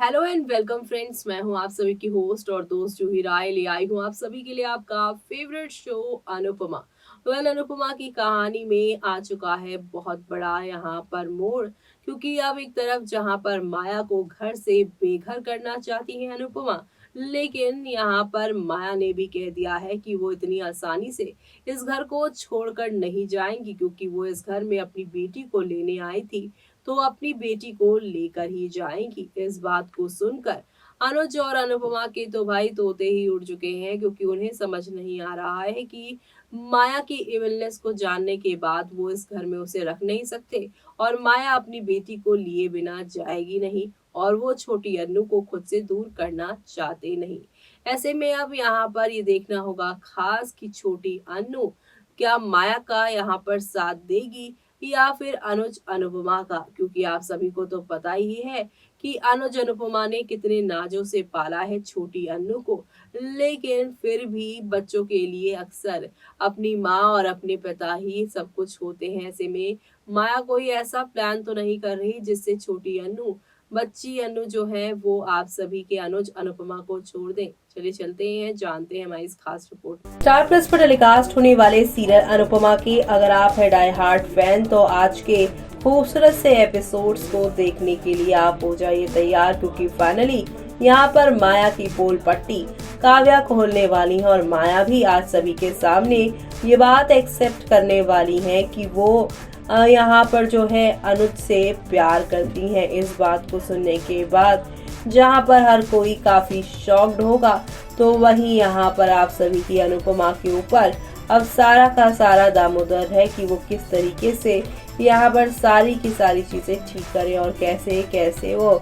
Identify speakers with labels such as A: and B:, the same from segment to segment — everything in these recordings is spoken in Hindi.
A: हेलो एंड वेलकम फ्रेंड्स, मैं हूं आप सभी की होस्ट और दोस्त जूही राय। ले आई हूं आप सभी के लिए आपका फेवरेट शो अनुपमा। अनुपमा की कहानी में आ चुका है बहुत बड़ा यहाँ पर मोड़, क्योंकि अब एक तरफ जहाँ पर माया को घर से बेघर करना चाहती है अनुपमा, लेकिन यहाँ पर माया ने भी कह दिया है कि वो इतनी आसानी से इस घर को छोड़कर नहीं जाएंगी, क्योंकि वो इस घर में अपनी बेटी को लेने आई थी तो अपनी बेटी को लेकर ही जाएंगी। इस बात को सुनकर अनुज और अनुपमा के तो भाई तोते ही उड़ चुके हैं, क्योंकि उन्हें समझ नहीं आ रहा है कि माया की इलनेस को जानने के बाद वो इस घर में उसे रख नहीं सकते और माया अपनी बेटी को लिए बिना जाएगी नहीं और वो छोटी अन्नू को खुद से दूर करना चाहते नहीं। ऐसे में अब यहाँ पर ये देखना होगा खास कि छोटी अन्नू क्या माया का यहाँ पर साथ देगी या फिर अनुज अनुपमा का, क्योंकि आप सभी को तो पता ही है कि अनुज अनुपमा ने कितने नाजों से पाला है छोटी अन्नू को, लेकिन फिर भी बच्चों के लिए अक्सर अपनी माँ और अपने पिता ही सब कुछ होते हैं। ऐसे में माया कोई ऐसा प्लान तो नहीं कर रही जिससे छोटी अन्नू बच्ची अन्नू जो है वो आप सभी के अनुज अनुपमा को छोड़ दें। चलिए चलते हैं, जानते हैं हमारी इस खास रिपोर्ट। स्टार प्लस पर टेलीकास्ट होने वाले सीरियल अनुपमा के अगर आप है डाई हार्ट फैन तो आज के खूबसूरत से एपिसोड्स को देखने के लिए आप हो जाइए तैयार, क्योंकि फाइनली यहाँ पर माया की पोल पट्टी काव्या खोलने वाली है और माया भी आज सभी के सामने ये बात एक्सेप्ट करने वाली है कि वो यहाँ पर जो है अनुज से प्यार करती हैं। इस बात को सुनने के बाद जहाँ पर हर कोई काफी शॉक्ड होगा, तो वहीं यहाँ पर आप सभी की अनुपमा के ऊपर अब सारा का सारा दामोदर है कि वो किस तरीके से यहाँ पर सारी की सारी चीजें ठीक करें और कैसे कैसे वो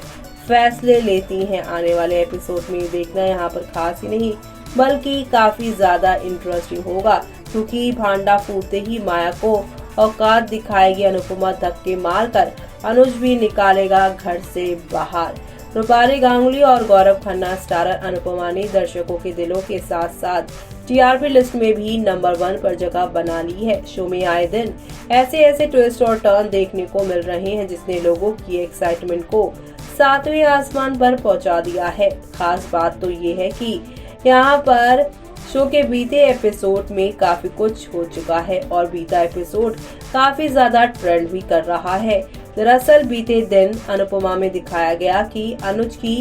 A: फैसले लेती हैं। आने वाले एपिसोड में देखना यहाँ पर खास ही नहीं बल्कि काफी ज्यादा इंटरेस्टिंग होगा, क्योंकि भांडा फूटते ही माया को औकात दिखाएगी अनुपमा। धक्के मारकर अनुज भी निकालेगा घर से बाहर। रूपाली गांगुली और गौरव खन्ना स्टारर अनुपमा ने दर्शकों के दिलों के साथ साथ टीआरपी लिस्ट में भी नंबर 1 पर जगह बना ली है। शो में आए दिन ऐसे ऐसे ट्विस्ट और टर्न देखने को मिल रहे हैं जिसने लोगों की एक्साइटमेंट को 7वें आसमान पर पहुंचा दिया है। खास बात तो ये है कि यहाँ पर शो के बीते एपिसोड में काफी कुछ हो चुका है और बीता एपिसोड काफी ज्यादा ट्रेंड भी कर रहा है। दरअसल बीते दिन अनुपमा में दिखाया गया कि अनुज की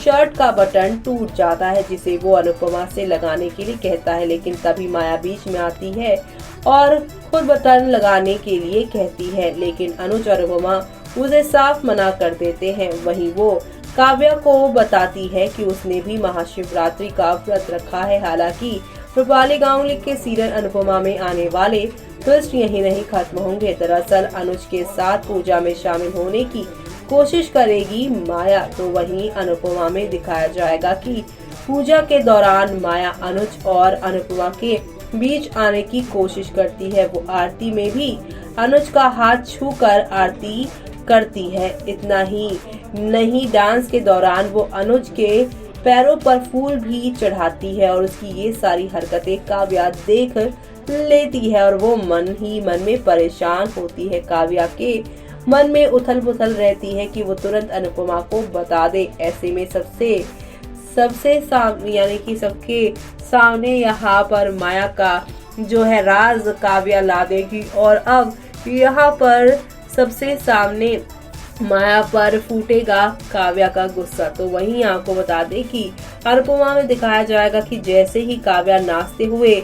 A: शर्ट का बटन टूट जाता है, जिसे वो अनुपमा से लगाने के लिए कहता है, लेकिन तभी माया बीच में आती है और खुद बटन लगाने के लिए कहती है, लेकिन अनुज और अनुपमा उसे साफ मना कर देते हैं। वहीं वो काव्या को बताती है कि उसने भी महाशिवरात्रि का व्रत रखा है। हालांकि रूपाली गांगुली के सीरियल अनुपमा में आने वाले ट्विस्ट यही नहीं खत्म होंगे। दरअसल अनुज के साथ पूजा में शामिल होने की कोशिश करेगी माया, तो वहीं अनुपमा में दिखाया जाएगा कि पूजा के दौरान माया अनुज और अनुपमा के बीच आने की कोशिश करती है। वो आरती में भी अनुज का हाथ छूकर आरती करती है। इतना ही नहीं, डांस के दौरान वो अनुज के पैरों पर फूल भी चढ़ाती है और उसकी ये सारी हरकतें काव्या देख लेती है और वो मन ही मन में परेशान होती है। काव्या के मन में उथल पुथल रहती है कि वो तुरंत अनुपमा को बता दे। ऐसे में सबसे सामने यानी कि सबके सामने यहाँ पर माया का जो है राज काव्या ला देगी और अब यहाँ पर सबसे सामने माया पर फूटेगा काव्या का गुस्सा। तो वहीं आपको बता दें कि अनुपमा में दिखाया जाएगा कि जैसे ही काव्या नाचते हुए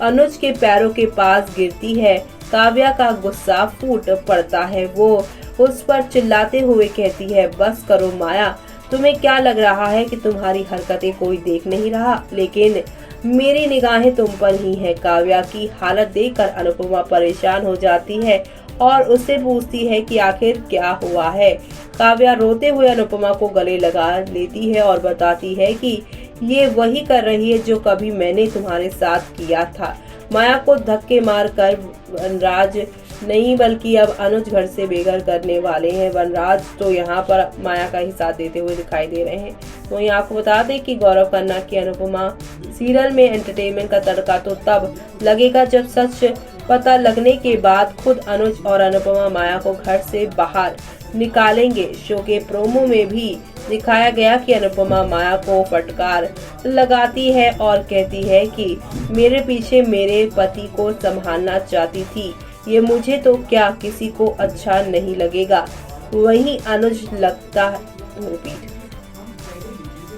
A: अनुज के पैरों के पास गिरती है, काव्या का गुस्सा फूट पड़ता है। वो उस पर चिल्लाते हुए कहती है, बस करो माया, तुम्हें क्या लग रहा है कि तुम्हारी हरकतें कोई देख नहीं रहा, लेकिन मेरी निगाहें तुम पर ही है। काव्या की हालत देखकर अनुपमा परेशान हो जाती है और उससे पूछती है कि आखिर क्या हुआ है। काव्या रोते हुए अनुपमा को गले लगा लेती है और बताती है कि ये वही कर रही है जो कभी मैंने तुम्हारे साथ किया था। माया को धक्के मारकर वनराज नहीं बल्कि अब अनुज घर से बेघर करने वाले हैं। वनराज तो यहाँ पर माया का ही साथ देते हुए दिखाई दे रहे हैं। तो यहाँ आपको बता दें कि गौरव खन्ना की अनुपमा सीरियल में एंटरटेनमेंट का तड़का तो तब लगेगा जब सच पता लगने के बाद खुद अनुज और अनुपमा माया को घर से बाहर निकालेंगे। शो के प्रोमो में भी दिखाया गया कि अनुपमा माया को फटकार लगाती है और कहती है कि मेरे पीछे मेरे पति को संभालना चाहती थी, ये मुझे तो क्या किसी को अच्छा नहीं लगेगा। वहीं अनुज लगता रिपीट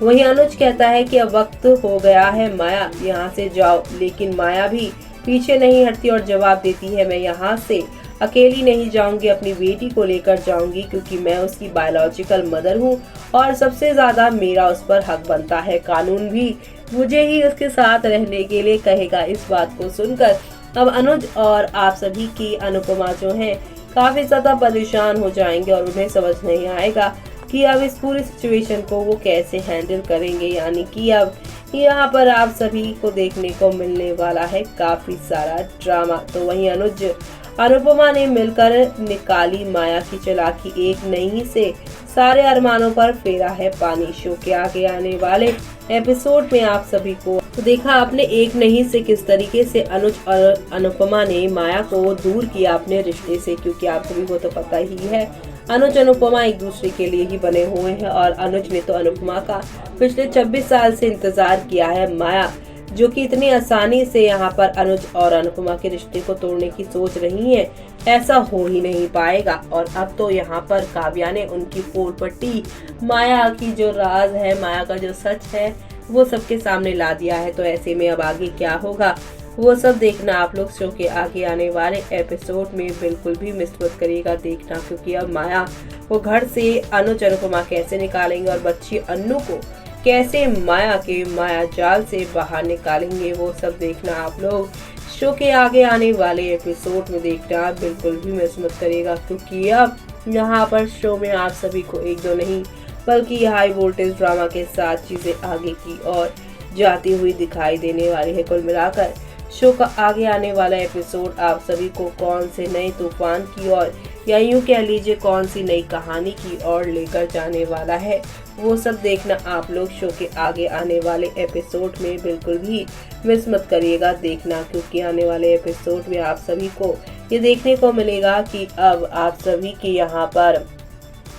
A: वहीं अनुज कहता है कि अब वक्त हो गया है माया, यहाँ से जाओ। लेकिन माया भी पीछे नहीं हटती और जवाब देती है, मैं यहाँ से अकेली नहीं जाऊंगी, अपनी बेटी को लेकर जाऊंगी, क्योंकि मैं उसकी बायोलॉजिकल मदर हूँ और सबसे ज्यादा मेरा उस पर हक बनता है। कानून भी मुझे ही उसके साथ रहने के लिए कहेगा। इस बात को सुनकर अब अनुज और आप सभी की अनुपमा जो है काफी ज्यादा परेशान हो जाएंगे और उन्हें समझ नहीं आएगा कि अब इस पूरी सिचुएशन को वो कैसे हैंडल करेंगे। यानी कि अब यहाँ पर आप सभी को देखने को मिलने वाला है काफी सारा ड्रामा। तो वहीं अनुज अनुपमा ने मिलकर निकाली माया की चालाकी, एक नहीं से सारे अरमानों पर फेरा है पानी। शो के आगे आने वाले एपिसोड में आप सभी को तो देखा आपने एक नहीं से किस तरीके से अनुज और अनुपमा ने माया को दूर किया अपने रिश्ते से, क्योंकि आप सभी को तो पता ही है अनुज अनुपमा एक दूसरे के लिए ही बने हुए हैं और अनुज ने तो अनुपमा का पिछले 26 साल से इंतजार किया है। माया जो कि इतनी आसानी से यहाँ पर अनुज और अनुपमा के रिश्ते को तोड़ने की सोच रही है, ऐसा हो ही नहीं पाएगा। और अब तो यहाँ पर काव्या ने उनकी पोल पट्टी, माया की जो राज है, माया का जो सच है, वो सबके सामने ला दिया है। तो ऐसे में अब आगे क्या होगा वो सब देखना आप लोग शो के आगे आने वाले एपिसोड में बिल्कुल भी मिस मत करिएगा देखना, क्योंकि अब माया वो घर से अनुज अनुपमा कैसे निकालेंगे और बच्ची अन्नू को कैसे माया के माया जाल से बाहर निकालेंगे, वो सब देखना आप लोग शो के आगे आने वाले एपिसोड में देखना बिल्कुल भी मिस मत करिएगा। क्योंकि अब यहाँ पर शो में आप सभी को एक दो नहीं बल्कि हाई वोल्टेज ड्रामा के साथ चीजें आगे की ओर जाती हुई दिखाई देने वाली है। कुल मिलाकर शो का आगे आने वाला एपिसोड आप सभी को कौन से नए तूफान की ओर या यूं कह लीजिए कौन सी नई कहानी की ओर लेकर जाने वाला है, वो सब देखना आप लोग शो के आगे आने वाले एपिसोड में बिल्कुल भी मिस मत करिएगा देखना। क्योंकि आने वाले एपिसोड में आप सभी को ये देखने को मिलेगा कि अब आप सभी के यहाँ पर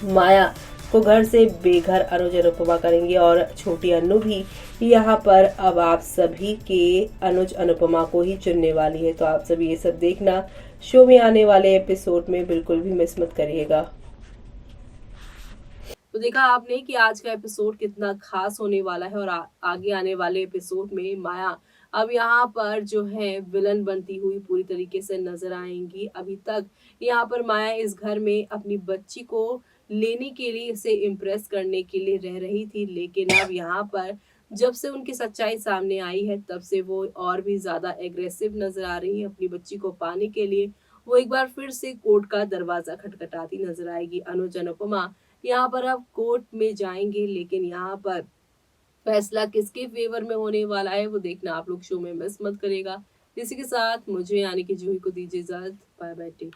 A: माया को घर से बेघर अनुज अनुपमा करेंगे और छोटी अन्नू भी यहाँ पर अब आप सभी के अनुज अनुपमा को ही चुनने वाली है। तो आप सभी ये सब देखना शो में आने वाले एपिसोड में बिल्कुल भी मिस मत करिएगा। तो देखा आपने कि आज का एपिसोड कितना खास होने वाला है और आगे आने वाले एपिसोड में माया अब यहाँ पर जो है विलन बनती हुई पूरी तरीके से नजर आएंगी। अभी तक यहाँ पर माया इस घर में अपनी बच्ची को लेने के लिए, इसे इम्प्रेस करने के लिए रह रही थी, लेकिन अब यहाँ पर जब से उनकी सच्चाई सामने आई है तब से वो और भी ज्यादा एग्रेसिव नजर आ रही है अपनी बच्ची को पाने के लिए। वो एक बार फिर से कोर्ट का दरवाजा खटखटाती नजर आएगी। अनुज अनुपमा यहाँ पर अब कोर्ट में जाएंगे, लेकिन यहाँ पर फैसला किसके फेवर में होने वाला है वो देखना आप लोग शो में मिस मत करेगा। इसी के साथ मुझे यानी कि जूही को दीजिए इजाजत। Bye bye, take